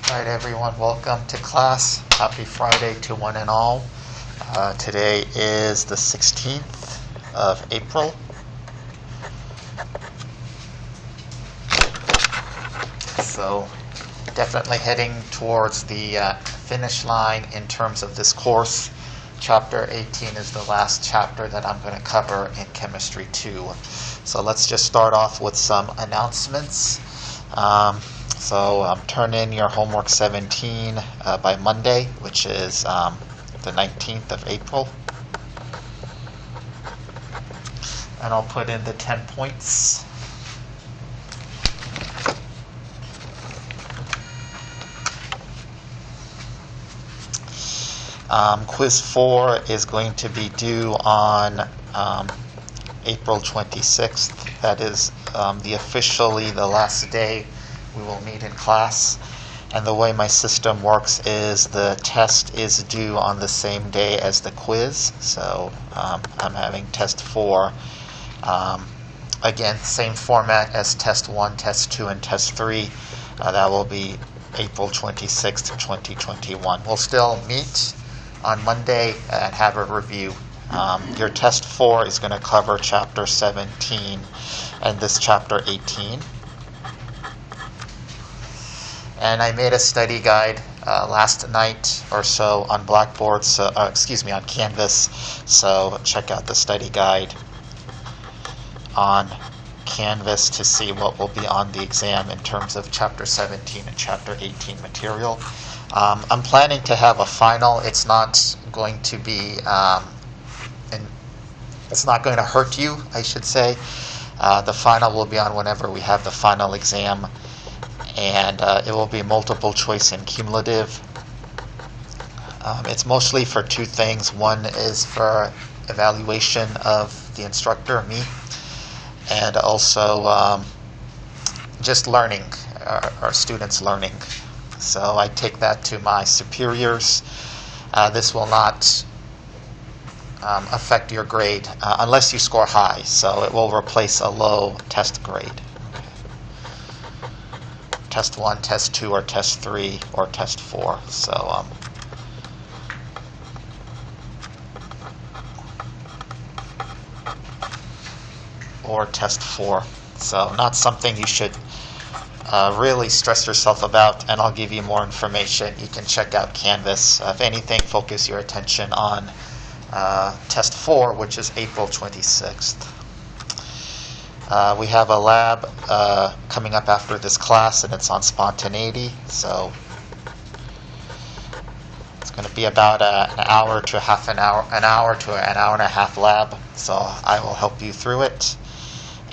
All right, everyone, welcome to class. Happy Friday to one and all. Today is the 16th of April. So definitely heading towards the finish line in terms of this course. Chapter 18 is the last chapter that I'm going to cover in Chemistry 2. So let's just start off with some announcements. So turn in your homework 17 by Monday, which is the 19th of April. And I'll put in the 10 points. Quiz 4 is going to be due on April 26th. That is officially the last day we will meet in class. And the way my system works is the test is due on the same day as the quiz. So I'm having test 4. Again, same format as test 1, test 2, and test 3. That will be April 26th, 2021. We'll still meet on Monday and have a review. Your test 4 is going to cover chapter 17 and this chapter 18. And I made a study guide last night or so on Blackboard, on Canvas. So check out the study guide on Canvas to see what will be on the exam in terms of chapter 17 and chapter 18 material. I'm planning to have a final. It's not going to be, it's not going to hurt you, I should say. The final will be on whenever we have the final exam. And it will be multiple choice and cumulative. It's mostly for two things. One is for evaluation of the instructor, me, and also just learning, our students learning. So I take that to my superiors. This will not affect your grade unless you score high. So it will replace a low test grade. Test 1, Test 2, or Test 3, or Test 4. So, or Test 4. So, not something you should really stress yourself about, and I'll give you more information. You can check out Canvas. If anything, focus your attention on Test 4, which is April 26th. We have a lab coming up after this class, and it's on spontaneity. So it's going to be about an hour to an hour and a half lab. So I will help you through it.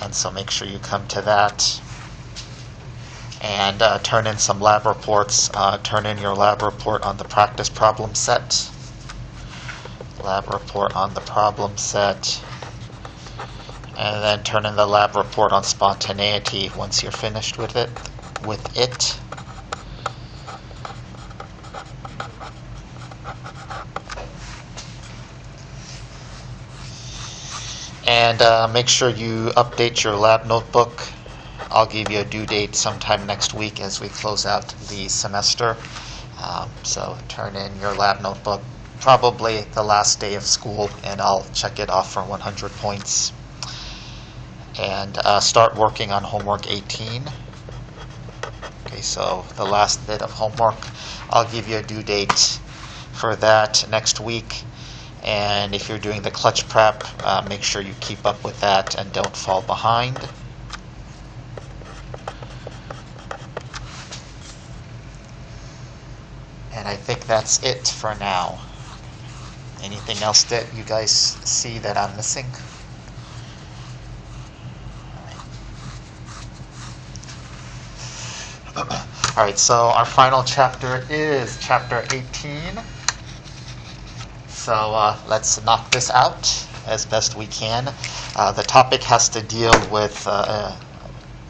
And so make sure you come to that. And turn in some lab reports. Turn in your lab report on the practice problem set. Lab report on the problem set. And then turn in the lab report on spontaneity once you're finished with it. And make sure you update your lab notebook. I'll give you a due date sometime next week as we close out the semester. So turn in your lab notebook probably the last day of school, and I'll check it off for 100 points. And start working on homework 18. Okay, so the last bit of homework, I'll give you a due date for that next week. And if you're doing the clutch prep, make sure you keep up with that and don't fall behind. And I think that's it for now. Anything else that you guys see that I'm missing? All right, so our final chapter is chapter 18. So let's knock this out as best we can. The topic has to deal with a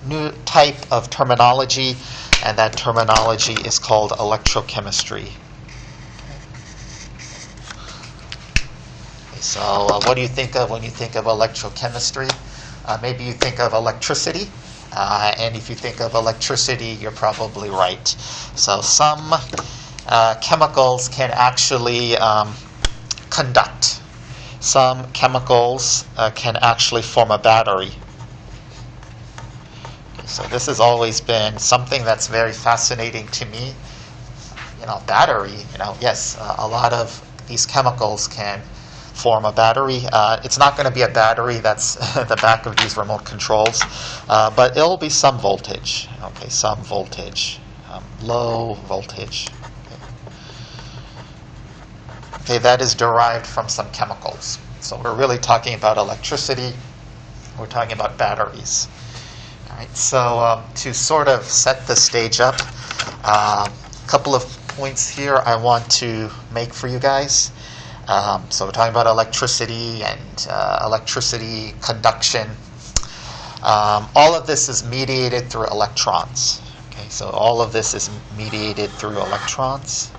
new type of terminology, and that terminology is called electrochemistry. Okay, so what do you think of when you think of electrochemistry? Maybe you think of electricity. And if you think of electricity, you're probably right. So some chemicals can actually conduct. Some chemicals can actually form a battery. Okay, so this has always been something that's very fascinating to me. Battery, yes, a lot of these chemicals can form a battery. It's not going to be a battery that's at the back of these remote controls, but it'll be some voltage. Okay, some voltage, low voltage. Okay, that is derived from some chemicals. So we're really talking about electricity. We're talking about batteries. All right. So to sort of set the stage up, a couple of points here I want to make for you guys. So we're talking about electricity and electricity conduction. All of this is mediated through electrons. Okay, so all of this is mediated through electrons.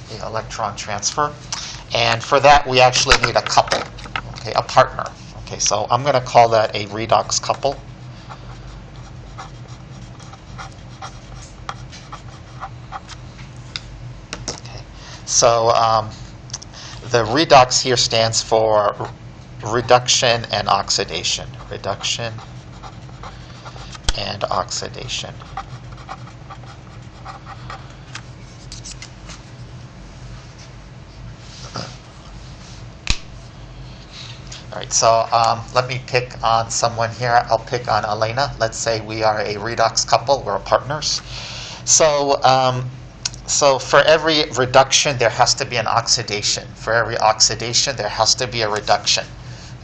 The electron transfer. And for that, we actually need a couple, okay, a partner. Okay, so I'm going to call that a redox couple. Okay, so the redox here stands for reduction and oxidation. Reduction and oxidation. All right, so let me pick on someone here. I'll pick on Elena. Let's say we are a redox couple. We're partners. So, so for every reduction, there has to be an oxidation. For every oxidation, there has to be a reduction.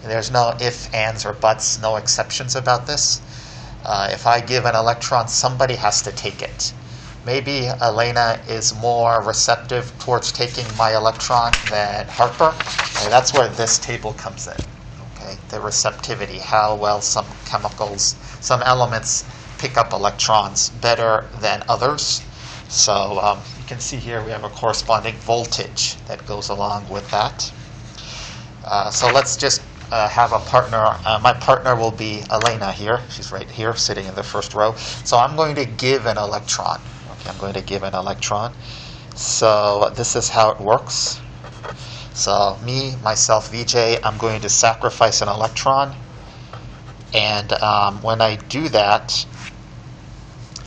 There's no ifs, ands, or buts, no exceptions about this. If I give an electron, somebody has to take it. Maybe Elena is more receptive towards taking my electron than Harper. And that's where this table comes in. Okay, the receptivity, how well some chemicals, some elements pick up electrons better than others. So you can see here we have a corresponding voltage that goes along with that. So let's just have a partner. My partner will be Elena here. She's right here, sitting in the first row. So I'm going to give an electron. Okay, I'm going to give an electron. So this is how it works. So me, myself, VJ, I'm going to sacrifice an electron. And when I do that,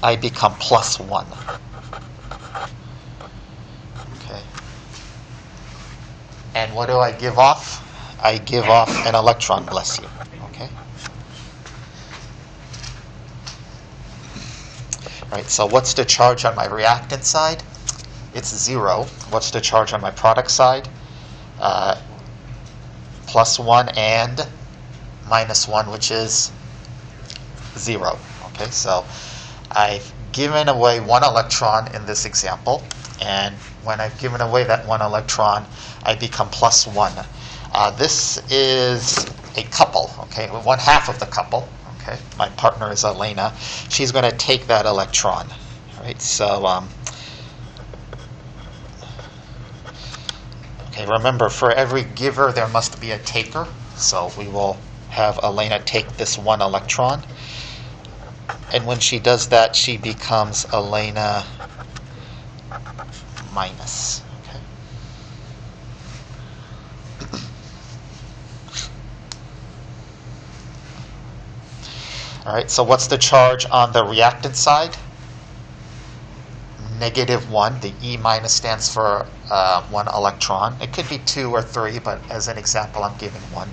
I become +1. Okay. And what do I give off? I give off an electron, bless you. Okay. All right, so what's the charge on my reactant side? It's 0. What's the charge on my product side? +1 and -1, which is 0. Okay, so I've given away 1 electron in this example, and when I've given away that 1 electron, I become +1. This is a couple, okay, 1/2 of the couple. Okay, my partner is Elena. She's going to take that electron. All right, so okay, remember, for every giver there must be a taker. So we will have Elena take this 1 electron. And when she does that, she becomes Elena minus. Okay. All right, so what's the charge on the reactant side? -1. The E minus stands for 1 electron. It could be 2 or 3, but as an example, I'm giving 1.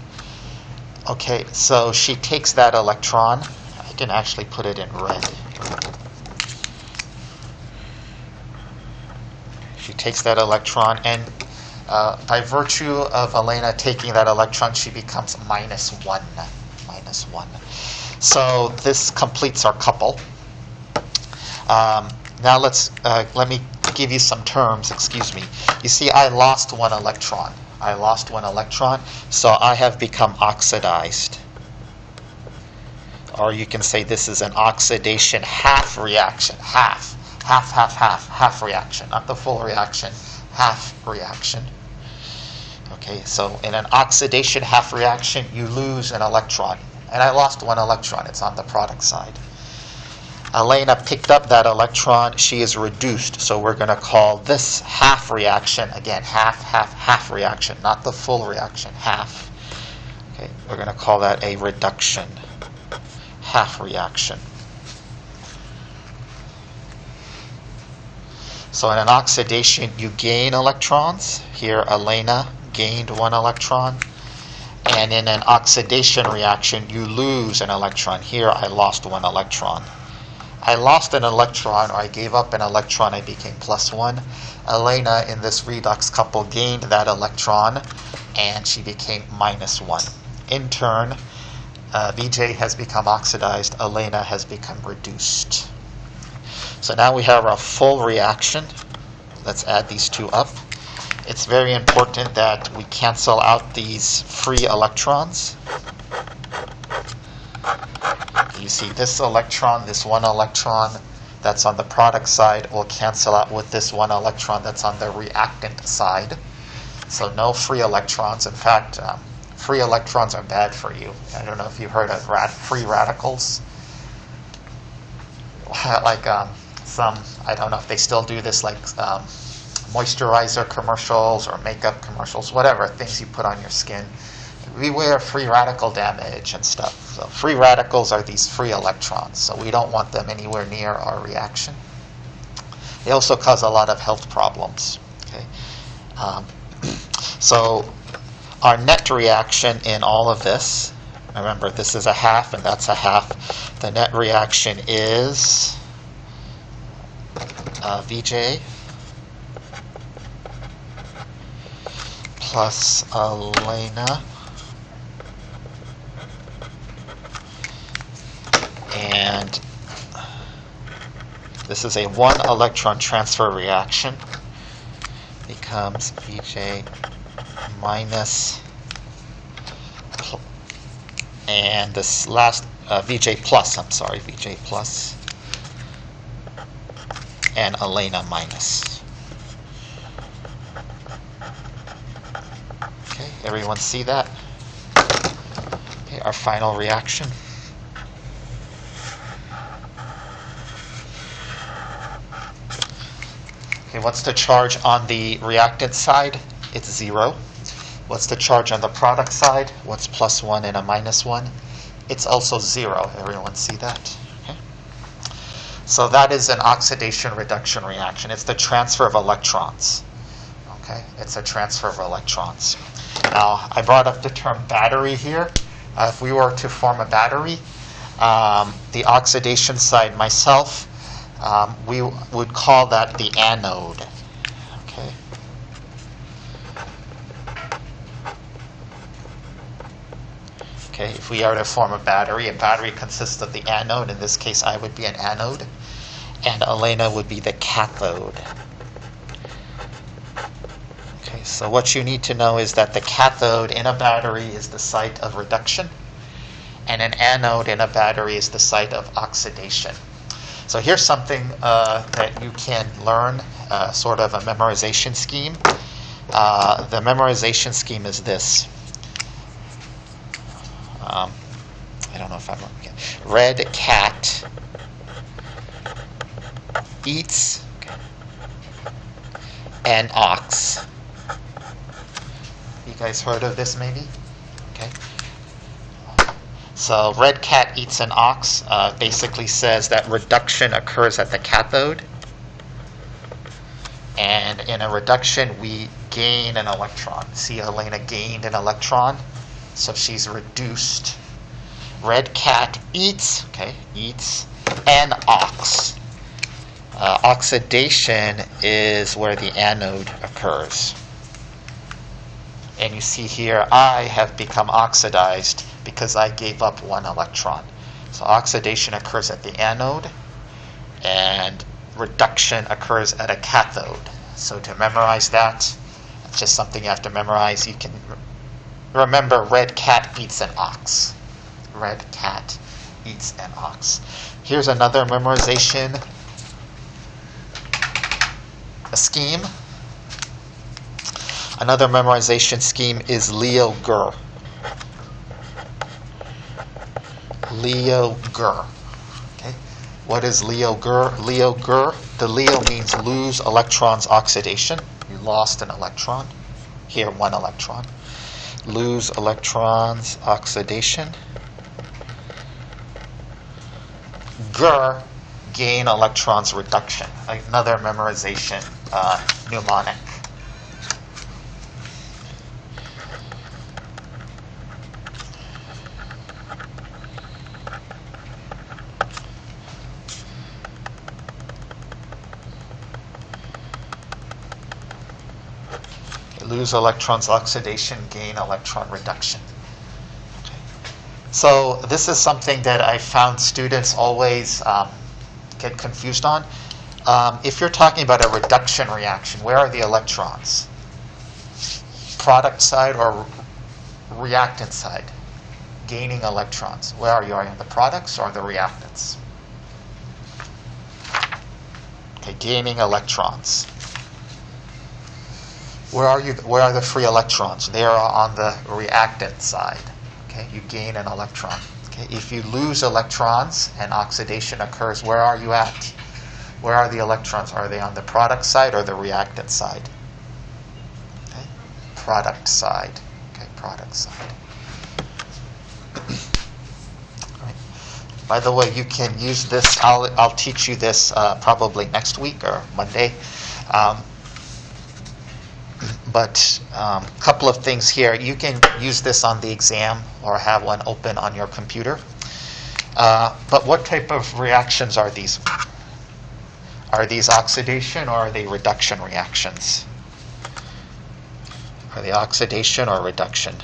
Okay, so she takes that electron. I can actually put it in red. She takes that electron, and by virtue of Elena taking that electron, she becomes -1. -1. So this completes our couple. Now let me give you some terms. Excuse me. You see, I lost 1 electron. I lost 1 electron, so I have become oxidized. Or you can say this is an oxidation half reaction. Half reaction. Not the full reaction. Half reaction. Okay, so in an oxidation half reaction, you lose an electron. And I lost one electron. It's on the product side. Elena picked up that electron. She is reduced. So we're going to call this half reaction, again, half reaction, not the full reaction, half. Okay, we're going to call that a reduction, half reaction. So in an oxidation, you gain electrons. Here, Elena gained one electron. And in an oxidation reaction, you lose an electron. Here, I lost one electron. I lost an electron, or I gave up an electron, I became +1. Elena, in this redox couple, gained that electron, and she became -1. In turn, VJ has become oxidized, Elena has become reduced. So now we have our full reaction. Let's add these two up. It's very important that we cancel out these free electrons. You see this electron, this one electron that's on the product side will cancel out with this one electron that's on the reactant side. So no free electrons. In fact, free electrons are bad for you. I don't know if you've heard of free radicals. Like some, I don't know if they still do this, like moisturizer commercials or makeup commercials, whatever, things you put on your skin. Beware free radical damage and stuff. So free radicals are these free electrons, so we don't want them anywhere near our reaction. They also cause a lot of health problems. Okay, so our net reaction in all of this, remember this is a half and that's a half. The net reaction is VJ plus Elena and this is a one electron transfer reaction, becomes VJ minus and this last VJ plus, VJ plus and Elena minus. Okay, everyone see that? Okay, our final reaction. Okay, what's the charge on the reactant side? It's 0. What's the charge on the product side? What's +1 and a -1? It's also 0. Everyone see that? Okay. So that is an oxidation-reduction reaction. It's the transfer of electrons. Okay, it's a transfer of electrons. Now, I brought up the term battery here. If we were to form a battery, the oxidation side, myself, we would call that the anode. Okay. Okay, if we are to form a battery consists of the anode. In this case, I would be an anode, and Elena would be the cathode. Okay, so what you need to know is that the cathode in a battery is the site of reduction, and an anode in a battery is the site of oxidation. So here's something that you can learn, sort of a memorization scheme. The memorization scheme is this. I don't know if I'm okay. Red cat eats an ox. You guys heard of this maybe? Okay. So red cat eats an ox basically says that reduction occurs at the cathode. And in a reduction, we gain an electron. See, Elena gained an electron, so she's reduced. Red cat eats an ox. Oxidation is where the anode occurs. And you see here, I have become oxidized because I gave up one electron. So oxidation occurs at the anode, and reduction occurs at a cathode. So to memorize that, it's just something you have to memorize. You can remember red cat eats an ox. Red cat eats an ox. Here's another memorization scheme. Another memorization scheme is Leo-Gur. Leo-Gur. Okay. What is Leo-Gur? Leo-Gur, the Leo means lose electrons oxidation. You lost an electron. Here, one electron. Lose electrons oxidation. Gur, gain electrons reduction. Another memorization mnemonic. Lose electrons oxidation, gain electron reduction. Okay. So this is something that I found students always get confused on. If you're talking about a reduction reaction, where are the electrons? Product side or reactant side? Gaining electrons. Where are you? Are you in the products or the reactants? Okay, gaining electrons. Where are you? Where are the free electrons? They are on the reactant side. Okay, you gain an electron. Okay, if you lose electrons and oxidation occurs, where are you at? Where are the electrons? Are they on the product side or the reactant side? Okay, product side. Okay, product side. All right. By the way, you can use this. I'll teach you this probably next week or Monday. But a couple of things here. You can use this on the exam or have one open on your computer. But what type of reactions are these? Are these oxidation or are they reduction reactions? Are they oxidation or reduction?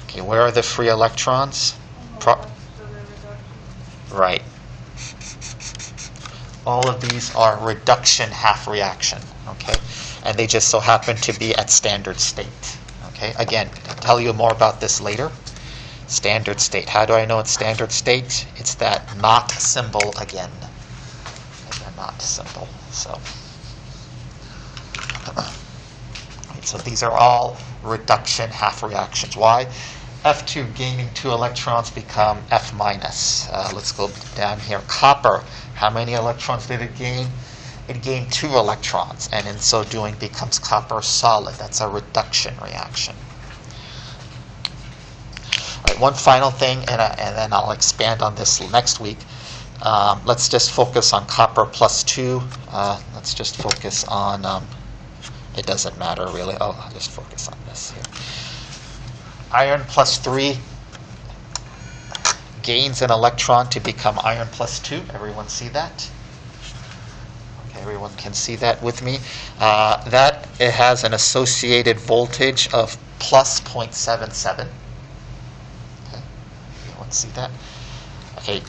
Okay, where are the free electrons? Right. All of these are reduction half reaction. Okay. And they just so happen to be at standard state. Okay, again, I'll tell you more about this later. Standard state. How do I know it's standard state? It's that not symbol again. Okay, the not symbol. So these are all reduction half reactions. Why? F2 gaining 2 electrons become F minus. Let's go down here. Copper. How many electrons did it gain? It gained 2 electrons, and in so doing becomes copper solid. That's a reduction reaction. All right, one final thing, and then I'll expand on this next week. Let's just focus on copper plus 2. Let's just focus on, it doesn't matter really. Oh, I'll just focus on this here. Iron plus 3 gains an electron to become iron plus 2. Everyone see that? Everyone can see that with me. That it has an associated voltage of plus 0.77. Okay, everyone see that? Okay,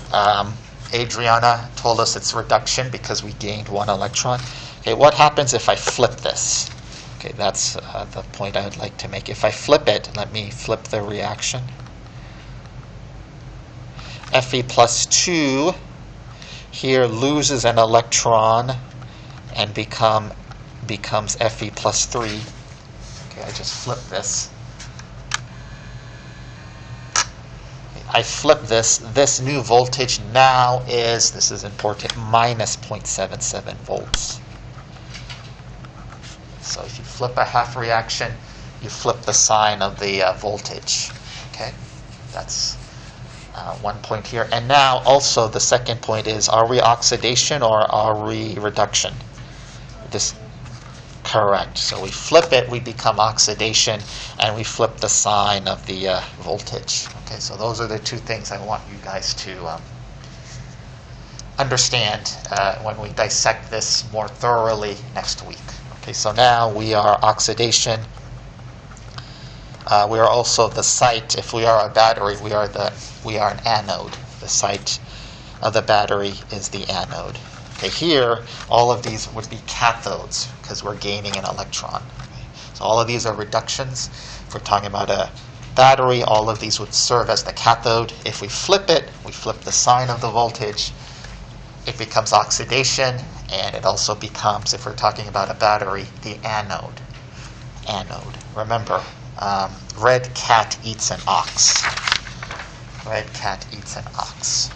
Adriana told us it's reduction because we gained 1 electron. Okay, what happens if I flip this? Okay, that's the point I would like to make. If I flip it, let me flip the reaction. Fe plus 2 here loses an electron and becomes Fe plus 3. Okay, I just flip this. I flip this. This new voltage now is, this is important, minus 0.77 volts. So if you flip a half reaction, you flip the sign of the voltage. Okay, that's one point here. And now also the second point is, are we oxidation or are we reduction? This correct. So we flip it, we become oxidation, and we flip the sign of the voltage. Okay, so those are the 2 things I want you guys to understand when we dissect this more thoroughly next week. Okay, so now we are oxidation. We are also the site. If we are a battery, we are an anode. The site of the battery is the anode. Okay, here, all of these would be cathodes because we're gaining an electron. Okay, so all of these are reductions. If we're talking about a battery, all of these would serve as the cathode. If we flip it, we flip the sign of the voltage, it becomes oxidation, and it also becomes, if we're talking about a battery, the anode. anode. Remember, red cat eats an ox. Red cat eats an ox.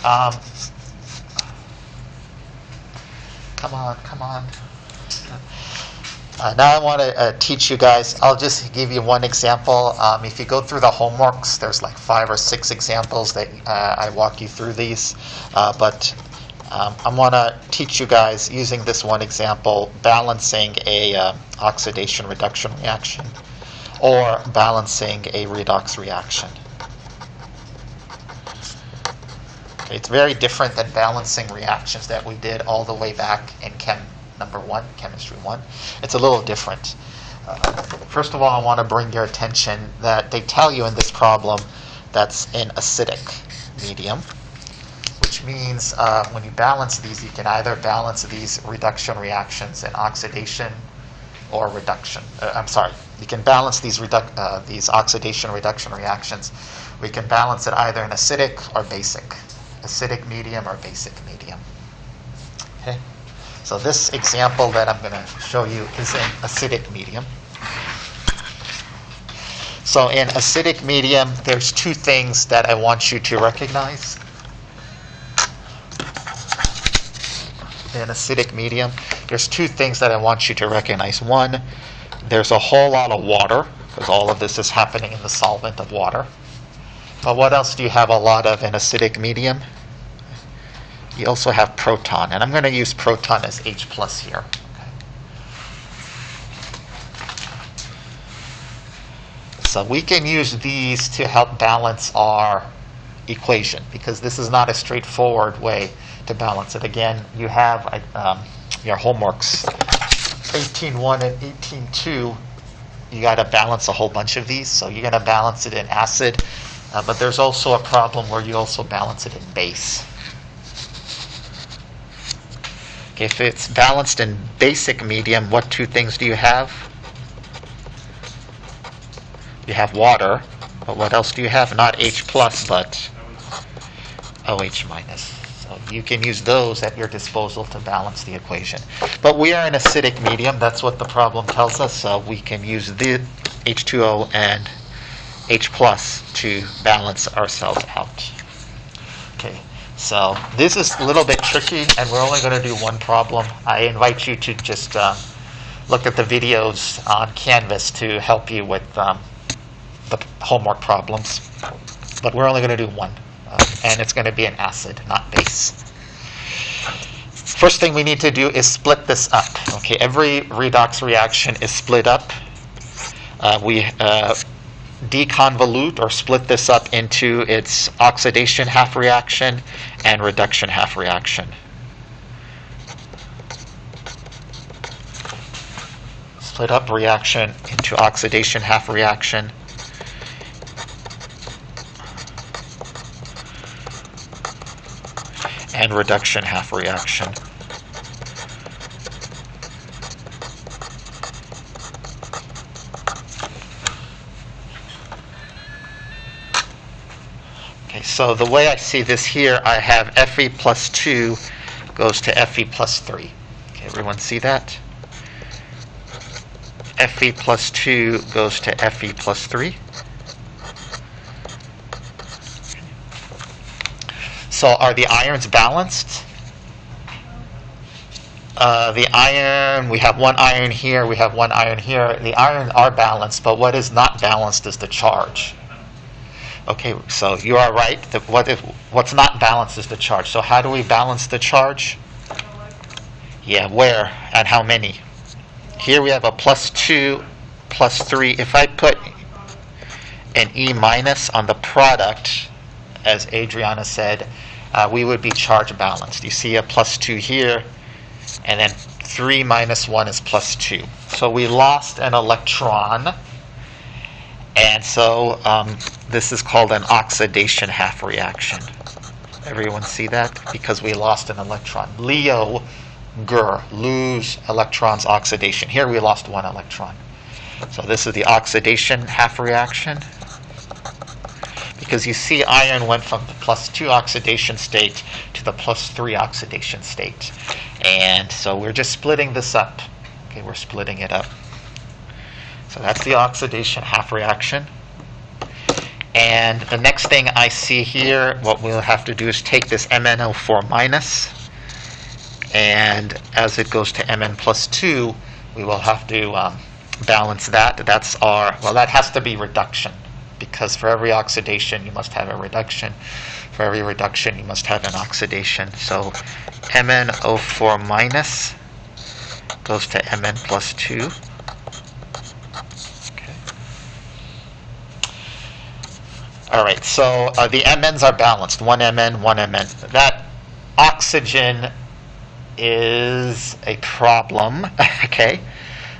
All right, come on. Now I want to teach you guys. I'll just give you one example. If you go through the homeworks, there's like 5 or 6 examples that I walk you through these. But I want to teach you guys, using this one example, balancing a oxidation-reduction reaction or balancing a redox reaction. Okay, it's very different than balancing reactions that we did all the way back in Chemistry 1. It's a little different. First of all, I want to bring your attention that they tell you in this problem that's in acidic medium, which means when you balance these, you can either balance these reduction reactions in oxidation or reduction. You can balance these oxidation reduction reactions. We can balance it either in acidic or basic. Acidic medium or basic medium. Okay? So this example that I'm going to show you is in acidic medium. So in acidic medium, there's 2 things that I want you to recognize. In acidic medium, there's 2 things that I want you to recognize. One, there's a whole lot of water, because all of this is happening in the solvent of water. But what else do you have a lot of in acidic medium? You also have proton, and I'm going to use proton as H plus here. Okay. So we can use these to help balance our equation, because this is not a straightforward way to balance it. Again, you have your homeworks, 18.1 and 18.2. You got to balance a whole bunch of these, so you're going to balance it in acid, but there's also a problem where you also balance it in base. Okay, if it's balanced in basic medium, what 2 things do you have? You have water, but what else do you have? Not H plus, but OH minus. So you can use those at your disposal to balance the equation. But we are in acidic medium. That's what the problem tells us. So we can use the H2O and H plus to balance ourselves out. Okay. So this is a little bit tricky, and we're only going to do one problem. I invite you to just look at the videos on Canvas to help you with the homework problems. But we're only going to do one, and it's going to be an acid, not base. First thing we need to do is split this up. Okay, every redox reaction is split up. We deconvolute or split this up into its oxidation half reaction and reduction half reaction. Split up reaction into oxidation half reaction and reduction half reaction. So the way I see this here, I have Fe plus 2 goes to Fe plus 3. Okay, everyone see that? Fe plus 2 goes to Fe plus 3. So are the ions balanced? The iron, we have one iron here, we have one iron here. The ions are balanced, but what is not balanced is the charge. Okay, so you are right. What's not balanced is the charge. So how do we balance the charge? Yeah, where and how many? Here we have a plus 2, plus 3. If I put an E minus on the product, as Adriana said, we would be charge balanced. You see a plus 2 here, and then 3 minus 1 is plus 2. So we lost an electron. And so this is called an oxidation half reaction. Everyone see that? Because we lost an electron. Leo, lose electrons, oxidation. Here we lost 1 electron. So this is the oxidation half reaction. because you see iron went from the +2 oxidation state to the +3 oxidation state. And so we're just splitting this up. Okay, we're splitting it up. So that's the oxidation half reaction. And the next thing I see here, what we'll have to do is take this MnO4 minus, and as it goes to Mn plus 2, we will have to balance that. That's our, well, that has to be reduction, because for every oxidation you must have a reduction. For every reduction you must have an oxidation. So MnO4 minus goes to Mn plus 2. All right, so the MNs are balanced, 1 Mn, 1 Mn. That oxygen is a problem, okay?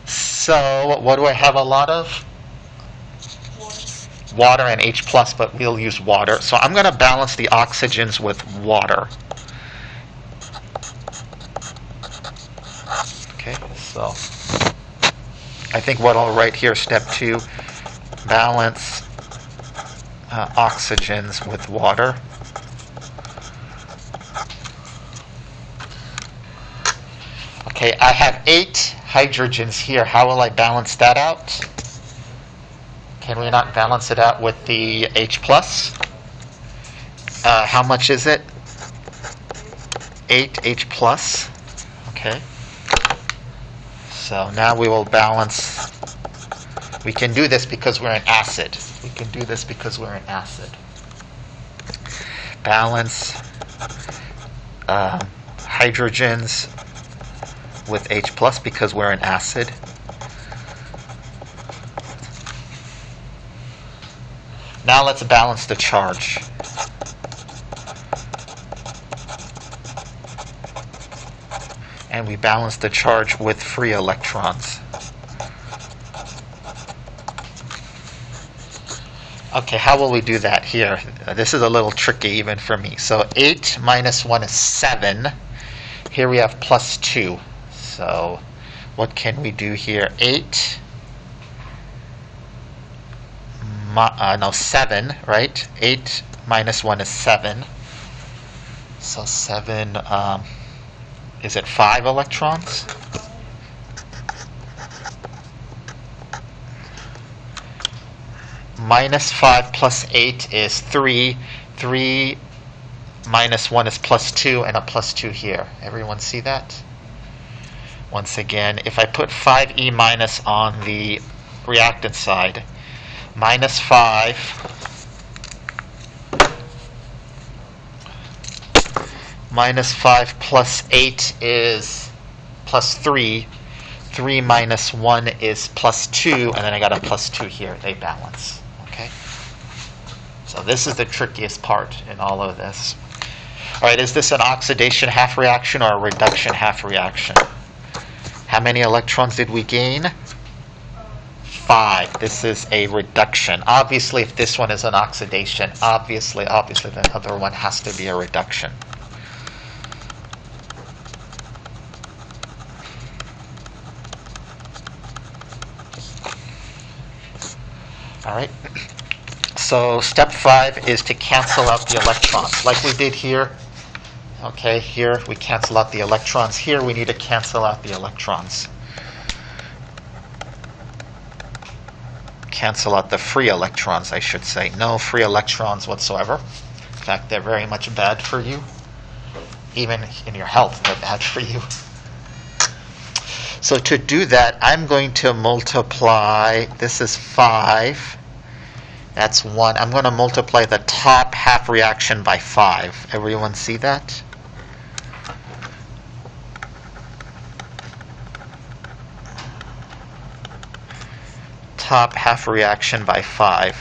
So what do I have a lot of? Water and H+, but we'll use water. So I'm going to balance the oxygens with water. Okay, so I think what I'll write here, step 2, balance oxygens with water. Okay, I have 8 hydrogens here. How will I balance that out? Can we not balance it out with the H+? How much is it? 8 H+. Okay. So now we will balance. We can do this because we're an acid. We can do this because we're an acid. Balance hydrogens with H+ because we're an acid. Now let's balance the charge. And we balance the charge with free electrons. Okay, how will we do that here? This is a little tricky even for me. So 8 minus 1 is 7. Here we have plus 2. So what can we do here? 8, 7, right? 8 minus 1 is 7. So 7, is it 5 electrons? Minus 5 plus 8 is 3. 3 minus 1 is plus 2, and a plus 2 here. Everyone see that? Once again, if I put 5E minus on the reactant side, minus 5 plus 8 is plus 3. 3 minus 1 is plus 2, and then I got a plus 2 here. They balance. Okay? So this is the trickiest part in all of this. All right, is this an oxidation half reaction or a reduction half reaction? How many electrons did we gain? 5. This is a reduction. Obviously, if this one is an oxidation, obviously the other one has to be a reduction. All right. So step 5 is to cancel out the electrons, like we did here. Okay, here we cancel out the electrons. Here we need to cancel out the electrons. Cancel out the free electrons, I should say. No free electrons whatsoever. In fact, they're very much bad for you. Even in your health, they're bad for you. So to do that, I'm going to multiply, this is 5. That's 1. I'm going to multiply the top half reaction by 5. Everyone see that? Top half reaction by 5.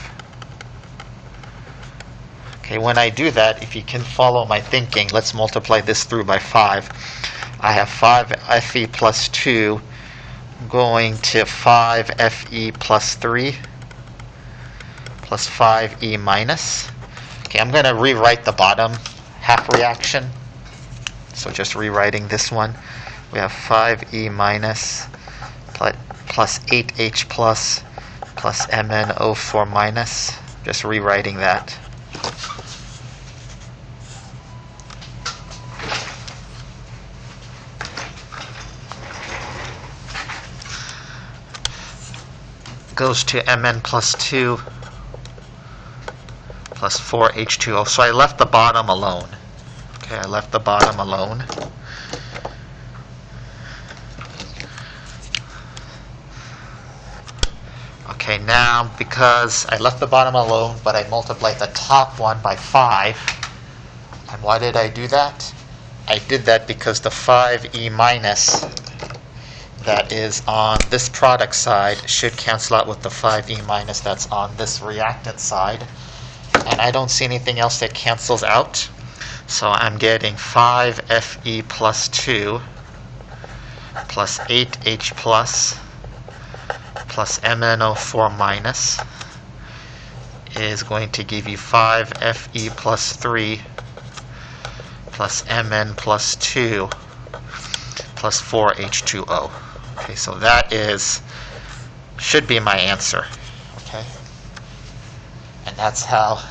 Okay, when I do that, if you can follow my thinking, let's multiply this through by 5. I have 5 Fe plus 2 going to 5 Fe plus 3 plus 5E minus. Okay, I'm going to rewrite the bottom half reaction. So just rewriting this one. We have 5E minus plus 8H plus MnO4 minus. Just rewriting that. goes to Mn plus 2 plus 4H2O. So I left the bottom alone. Okay, I left the bottom alone. Okay, now because I left the bottom alone, but I multiplied the top one by 5. And why did I do that? I did that because the 5E minus that is on this product side should cancel out with the 5E minus that's on this reactant side. And I don't see anything else that cancels out. So I'm getting 5Fe plus 2 plus 8H plus MnO4 minus is going to give you 5Fe plus 3 plus Mn plus 2 plus 4H2O. Okay, so that should be my answer. Okay, and that's how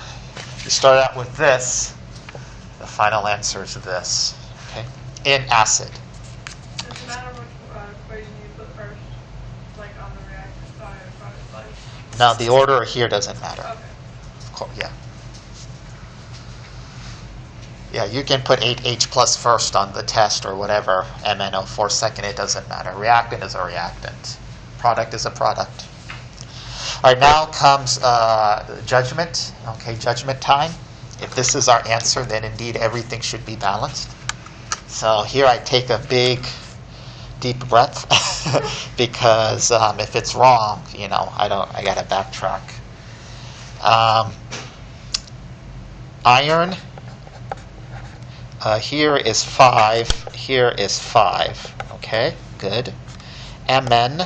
you start out with this. The final answer is this. Okay, in acid. Does it matter which equation you put first, like on the reactant side or product side? Now the order here doesn't matter. Okay. Of course, yeah. Yeah, you can put 8H plus first on the test or whatever, MnO4 second, it doesn't matter. Reactant is a reactant. Product is a product. All right, now comes judgment. Okay, judgment time. If this is our answer, then indeed everything should be balanced. So here I take a big, deep breath because if it's wrong, I got to backtrack. Iron. Here is 5, here is 5. Okay, good. Mn,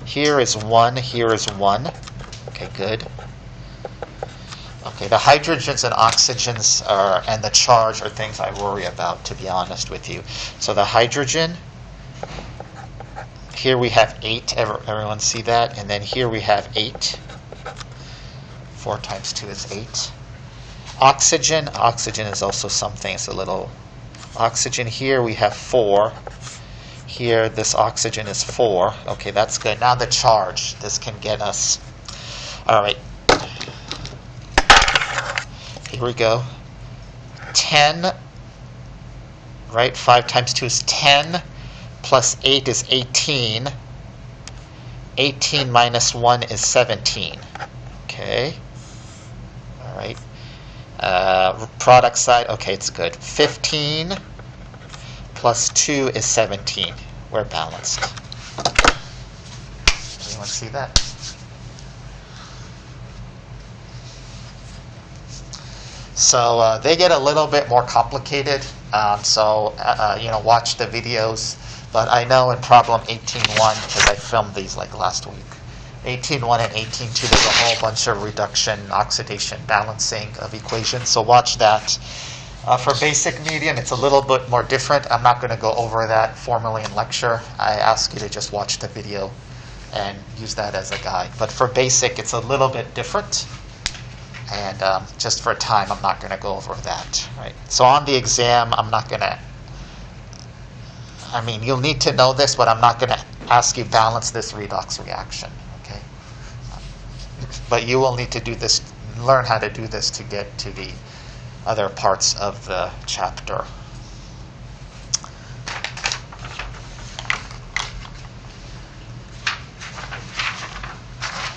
here is 1, here is 1. Okay, good. Okay, the hydrogens and oxygens and the charge are things I worry about, to be honest with you. So the hydrogen, here we have 8. Everyone see that? And then here we have 8. 4 times 2 is 8. Oxygen is also something. It's a little oxygen. Here we have 4. Here this oxygen is 4. Okay, that's good. Now the charge. This can get us. All right. Here we go. 10. Right? 5 times 2 is 10. Plus 8 is 18. 18 minus 1 is 17. Okay. All right. Product side, okay, it's good. 15 plus 2 is 17. We're balanced. Anyone see that? So they get a little bit more complicated. Watch the videos. But I know in problem 18.1, because I filmed these like last week, 18.1 and 18.2, there's a whole bunch of reduction, oxidation, balancing of equations. So watch that. For basic medium, it's a little bit more different. I'm not going to go over that formally in lecture. I ask you to just watch the video and use that as a guide. But for basic, it's a little bit different. And just for time, I'm not going to go over that. Right? So on the exam, I'm not going to... you'll need to know this, but I'm not going to ask you balance this redox reaction. But you will need to do this, learn how to do this to get to the other parts of the chapter.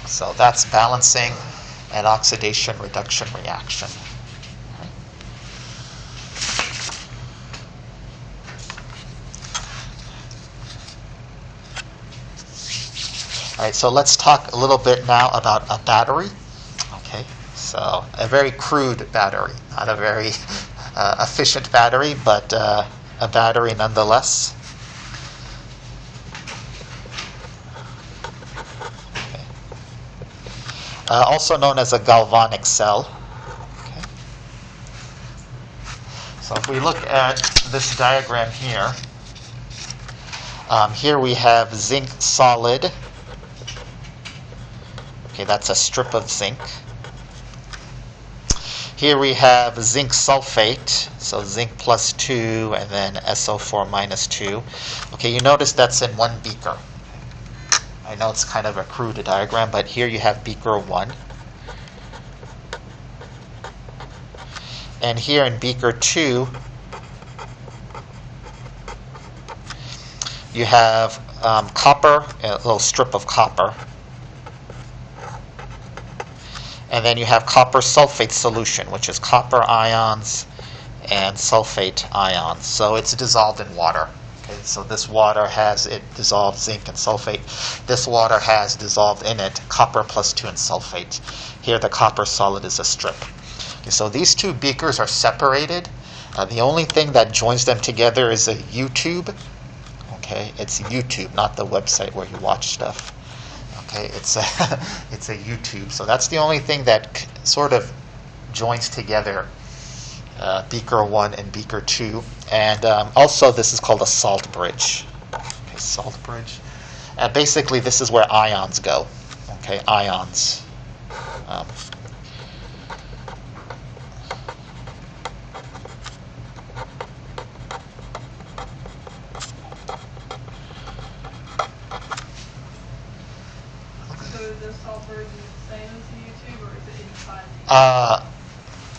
So that's balancing and oxidation-reduction reaction. All right, so let's talk a little bit now about a battery. Okay, so a very crude battery, not a very efficient battery, but a battery nonetheless. Okay. Also known as a galvanic cell. Okay. So if we look at this diagram here, here we have zinc solid. Okay, that's a strip of zinc. Here we have zinc sulfate, so zinc plus 2 and then SO4 minus 2. Okay, you notice that's in one beaker. I know it's kind of a crude diagram, but here you have beaker 1. And here in beaker 2, you have copper, a little strip of copper. And then you have copper sulfate solution, which is copper ions and sulfate ions. So it's dissolved in water. Okay, so this water has it dissolved zinc and sulfate. This water has dissolved in it copper plus 2 and sulfate. Here the copper solid is a strip. Okay, so these two beakers are separated. The only thing that joins them together is a U-tube. Okay, it's YouTube, not the website where you watch stuff. Okay, it's a U-tube. So that's the only thing that sort of joins together beaker 1 and beaker 2. And also this is called a salt bridge. Okay, salt bridge. Basically this is where ions go. Okay, ions.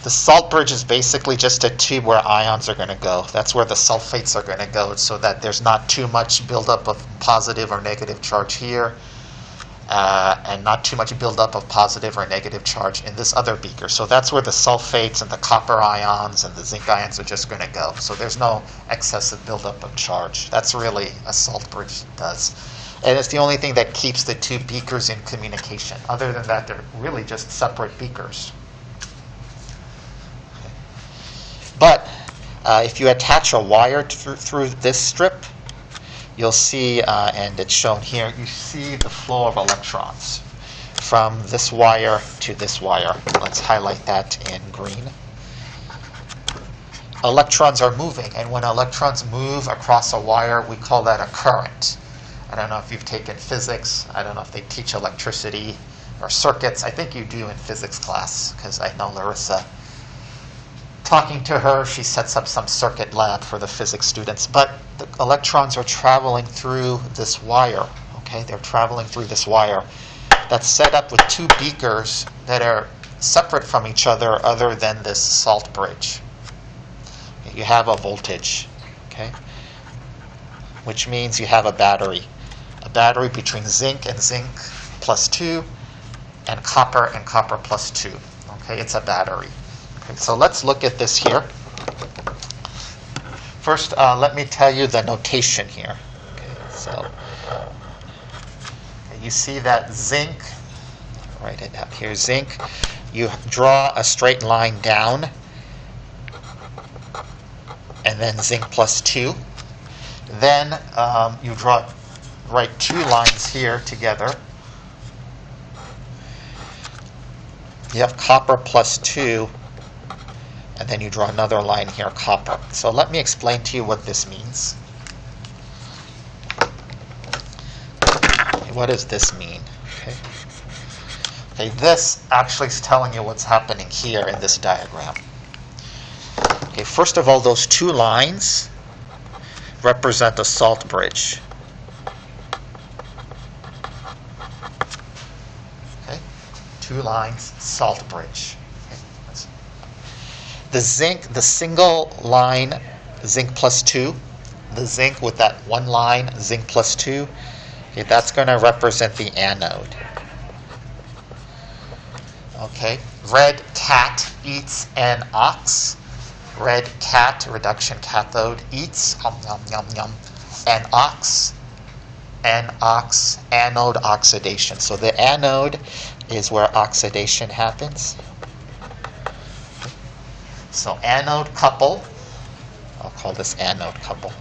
The salt bridge is basically just a tube where ions are going to go. That's where the sulfates are going to go, so that there's not too much buildup of positive or negative charge here, and not too much buildup of positive or negative charge in this other beaker. So that's where the sulfates and the copper ions and the zinc ions are just going to go. So there's no excessive buildup of charge. That's really a salt bridge does. And it's the only thing that keeps the two beakers in communication. Other than that, they're really just separate beakers. But if you attach a wire through this strip, you'll see, and it's shown here, you see the flow of electrons from this wire to this wire. Let's highlight that in green. Electrons are moving, and when electrons move across a wire, we call that a current. I don't know if you've taken physics. I don't know if they teach electricity or circuits. I think you do in physics class, because I know Larissa. Talking to her, she sets up some circuit lab for the physics students. But the electrons are traveling through this wire. Okay, they're traveling through this wire that's set up with two beakers that are separate from each other than this salt bridge. You have a voltage, okay, which means you have a battery between zinc and zinc plus 2 and copper plus 2. Okay, it's a battery. Okay, so let's look at this here. First, let me tell you the notation here. Okay, so you see that zinc, write it out here, zinc, you draw a straight line down, and then zinc plus 2. Then you write two lines here together. You have copper plus 2, and then you draw another line here, copper. So let me explain to you what this means. What does this mean? Okay, this actually is telling you what's happening here in this diagram. Okay, first of all, those two lines represent a salt bridge. Okay, two lines, salt bridge. Okay. The zinc, the single line, zinc plus 2, the zinc with that one line, zinc plus 2, okay, that's going to represent the anode. Okay, red cat eats an ox. Red cat, reduction cathode, eats, yum, yum, yum. An ox, anode oxidation. So the anode is where oxidation happens. So anode couple, I'll call this anode couple.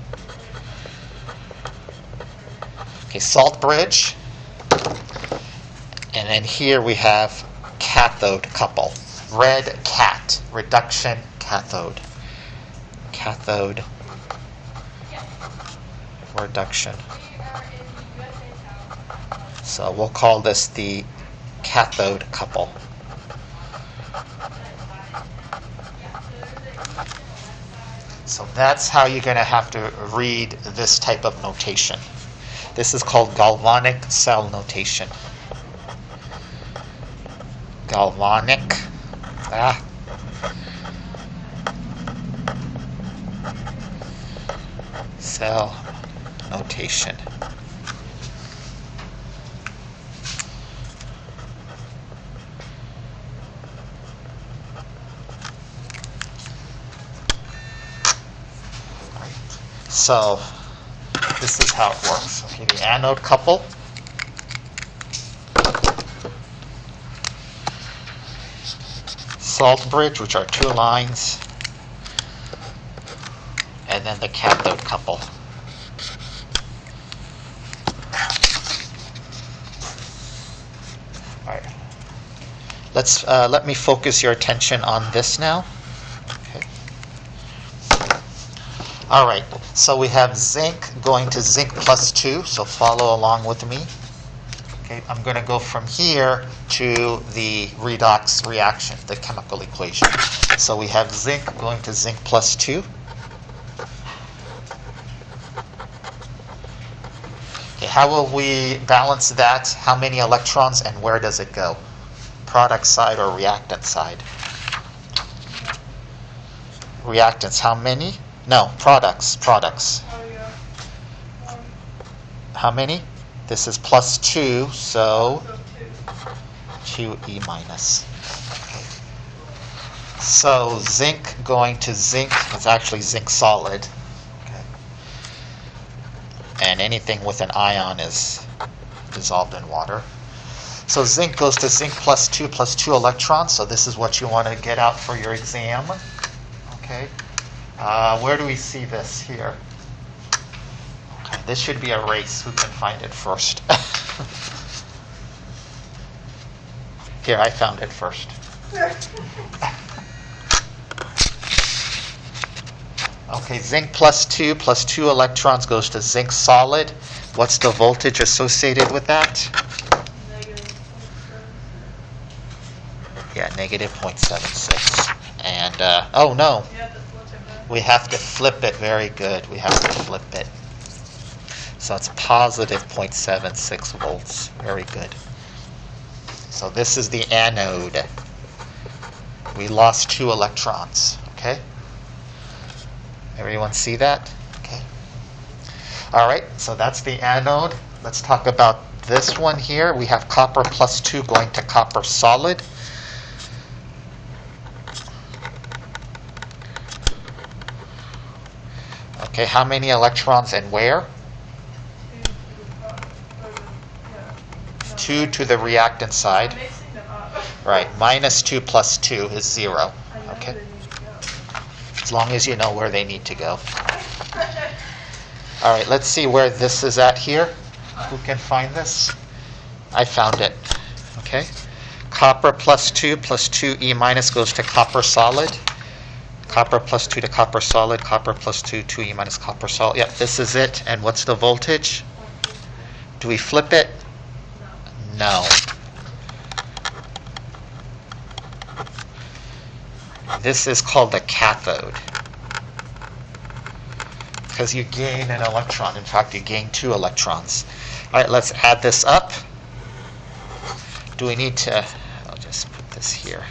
Okay, salt bridge. And then here we have cathode couple. Red cat, reduction cathode. Cathode reduction. So we'll call this the cathode couple. So that's how you're going to have to read this type of notation. This is called galvanic cell notation. Galvanic. Cell notation. So this is how it works. Okay, the anode couple. Salt bridge, which are two lines. And then the cathode couple. All right. Let me focus your attention on this now. Okay. All right. So we have zinc going to zinc plus 2. So follow along with me. Okay. I'm going to go from here to the redox reaction, the chemical equation. So we have zinc going to zinc plus 2. How will we balance that? How many electrons and where does it go? Product side or reactant side? Reactants, how many? No, products. Oh, yeah. How many? This is plus 2, so So 2. 2E minus. Okay. So zinc going to zinc is actually zinc solid. And anything with an ion is dissolved in water. So zinc goes to zinc plus 2 electrons. So this is what you want to get out for your exam. Okay. Where do we see this here? Okay, this should be a race. Who can find it first? Here, I found it first. Okay, zinc plus 2 electrons goes to zinc solid. What's the voltage associated with that? Yeah, negative 0.76. And, oh no, we have to flip it. Very good. We have to flip it. So it's positive 0.76 volts. Very good. So this is the anode. We lost 2 electrons. Okay? Everyone see that? Okay. All right, so that's the anode. Let's talk about this one here. We have copper plus 2 going to copper solid. Okay, how many electrons and where? 2 to the reactant side. Right, minus 2 plus 2 is 0. Okay. As long as you know where they need to go. All right, let's see where this is at here. Who can find this? I found it. Okay. Copper plus 2E minus goes to copper solid. Copper plus 2 to copper solid. Copper plus 2E minus copper solid. Yep, this is it. And what's the voltage? Do we flip it? No. This is called the cathode. Because you gain an electron. In fact, you gain 2 electrons. All right, let's add this up. Do we need to... I'll just put this here.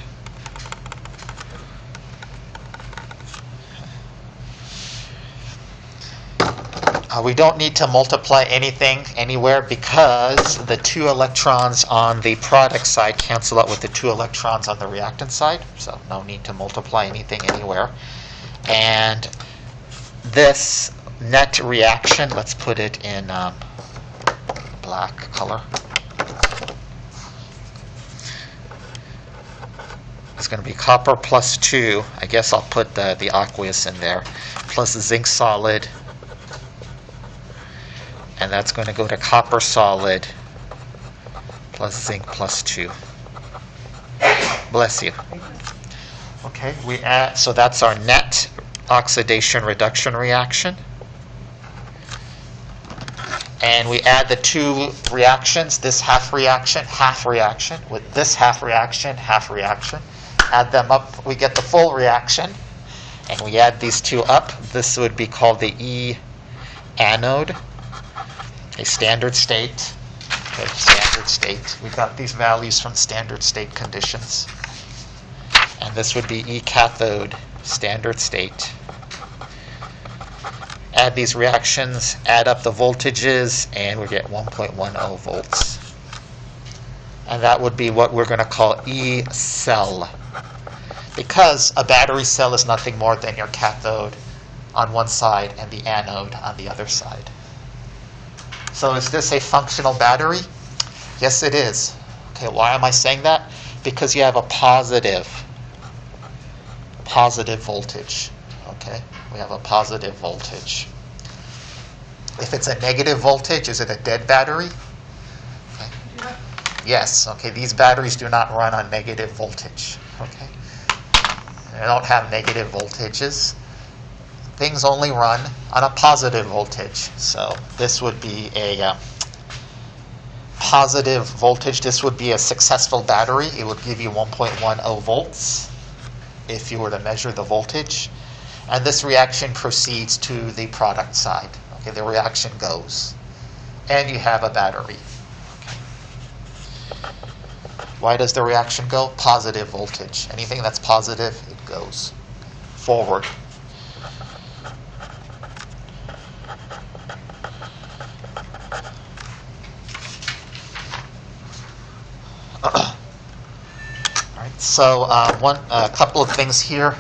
We don't need to multiply anything anywhere because the 2 electrons on the product side cancel out with the 2 electrons on the reactant side. So no need to multiply anything anywhere. And this net reaction, let's put it in black color. It's going to be copper plus 2. I guess I'll put the aqueous in there. Plus zinc solid. And that's going to go to copper solid plus zinc plus 2. Bless you. Okay, we add, so that's our net oxidation-reduction reaction. And we add the 2 reactions, this half reaction, with this half reaction. Add them up, we get the full reaction. And we add these 2 up. This would be called the E anode. Okay, standard state. Okay, standard state. We got these values from standard state conditions. And this would be E cathode, standard state. Add these reactions, add up the voltages, and we get 1.10 volts. And that would be what we're going to call E cell. Because a battery cell is nothing more than your cathode on one side and the anode on the other side. So is this a functional battery? Yes, it is. Okay, why am I saying that? Because you have a positive voltage. Okay, we have a positive voltage. If it's a negative voltage, is it a dead battery? Okay. Yeah. Yes. Okay, these batteries do not run on negative voltage. Okay, they don't have negative voltages. Things only run on a positive voltage. So this would be a positive voltage. This would be a successful battery. It would give you 1.10 volts if you were to measure the voltage. And this reaction proceeds to the product side. Okay, the reaction goes. And you have a battery. Okay. Why does the reaction go? Positive voltage. Anything that's positive, it goes forward. So a couple of things here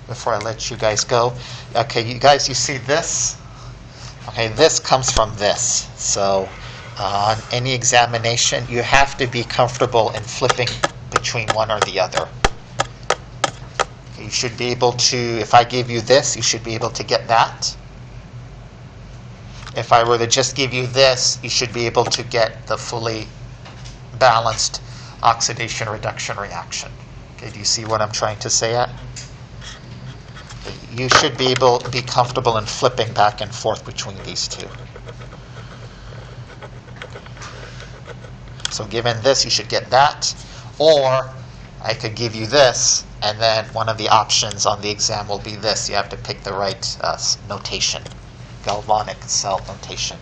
before I let you guys go. Okay, you guys, you see this? Okay, this comes from this. So on any examination, you have to be comfortable in flipping between one or the other. You should be able to, if I give you this, you should be able to get that. If I were to just give you this, you should be able to get the fully balanced oxidation-reduction reaction. Okay, do you see what I'm trying to say at? You should be able to be comfortable in flipping back and forth between these two. So given this, you should get that. Or I could give you this, and then one of the options on the exam will be this. You have to pick the right notation, galvanic cell notation.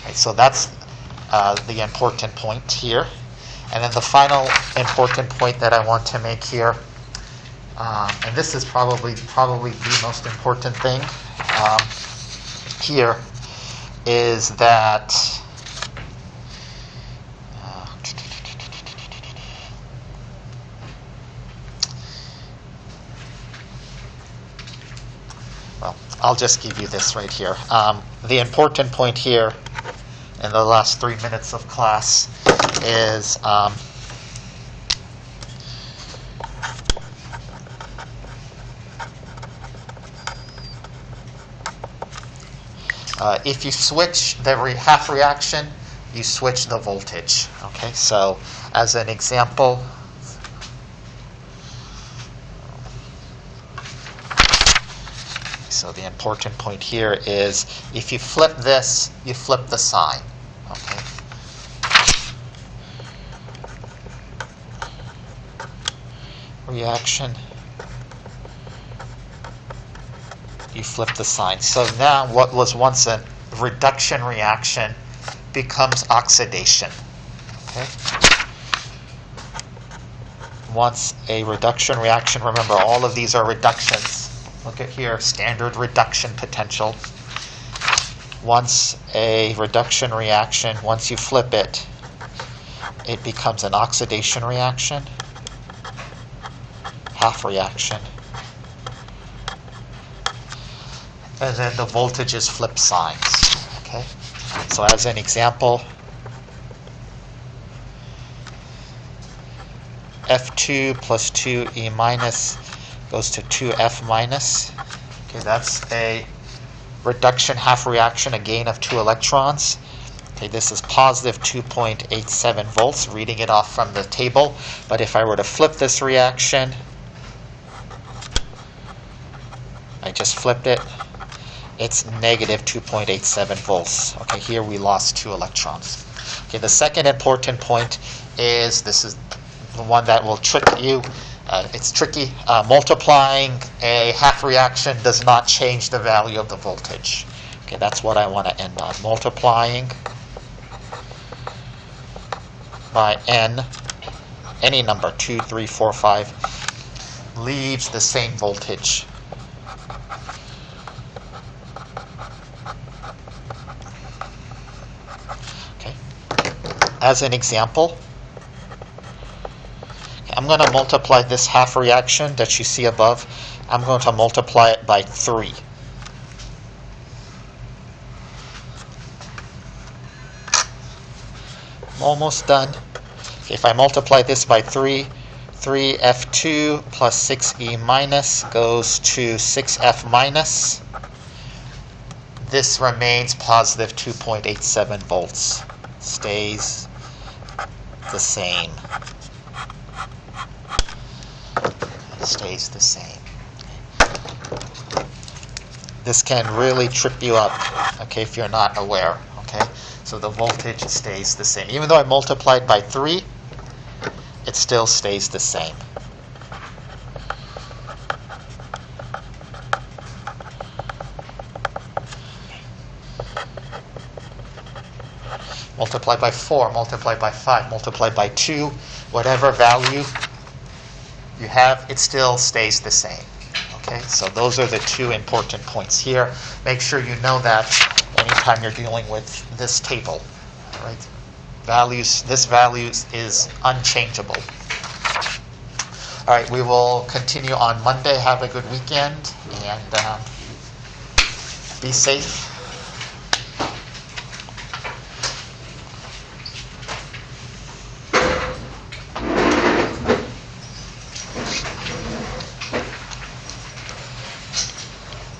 Right, so that's the important point here. And then the final important point that I want to make here, and this is probably the most important thing here, is that well, I'll just give you this right here. The important point here in the last 3 minutes of class is if you switch the half reaction, you switch the voltage. Okay, so as an example, so the important point here is if you flip this, you flip the sign. Okay. Reaction, you flip the sign. So now what was once a reduction reaction becomes oxidation. Okay. Once a reduction reaction, remember all of these are reductions. Look at here, standard reduction potential. Once a reduction reaction, once you flip it, it becomes an oxidation reaction. Half reaction, and then the voltages flip signs. Okay, so as an example, F2 plus 2E minus goes to 2F minus. Okay, that's a reduction half reaction, a gain of 2 electrons. Okay, this is positive 2.87 volts, reading it off from the table. But if I were to flip this reaction, I just flipped it, it's negative 2.87 volts. Okay, here we lost 2 electrons. Okay, the second important point is, this is the one that will trick you. It's tricky. Multiplying a half reaction does not change the value of the voltage. Okay, that's what I want to end on. Multiplying by n, any number, 2, 3, 4, 5, leaves the same voltage. Okay. As an example, I'm going to multiply this half reaction that you see above. I'm going to multiply it by 3. I'm almost done. Okay, if I multiply this by 3, 3F2 plus 6E minus goes to 6F minus. This remains positive 2.87 volts. Stays the same. Stays the same. This can really trip you up, okay, if you're not aware, okay? So the voltage stays the same. Even though I multiplied by 3, it still stays the same. Multiply by 4, multiply by 5, multiply by 2, whatever value you have, it still stays the same. Okay, so those are the two important points here. Make sure you know that anytime you're dealing with this table. All right, this value is unchangeable. All right, we will continue on Monday. Have a good weekend and be safe.